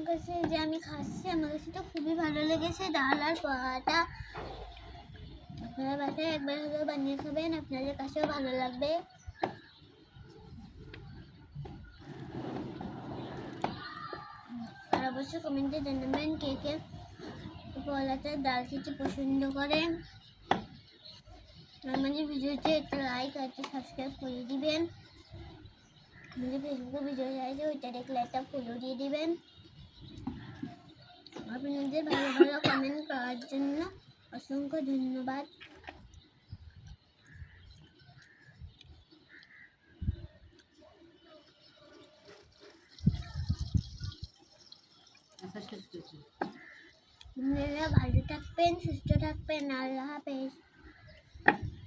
কাছে যে আমি খাচ্ছি, আমার কাছে তো খুবই ভালো লেগেছে ডাল আর পোহাটা। আপনারা বাসায় একবার হলেও বানিয়ে খাবেন, আপনাদের কাছেও ভালো লাগবে। আর অবশ্যই কমেন্টে জানাবেন কে কে পোহাতে ডাল খেতে পছন্দ করেন। আমাদের ভিডিওতে একটা লাইক আর একটা সাবস্ক্রাইব করে দিবেন। আমাদের ফেসবুকে ভিডিও আছে, ওইটা দেখলে একটা ফলো দিয়ে দিবেন। আপনাদের ভালো ভালো কমেন্ট করার জন্য অসংখ্য ধন্যবাদ। আপনারা ভালো থাকবেন, সুস্থ থাকবেন। আল্লাহ হাফেজ।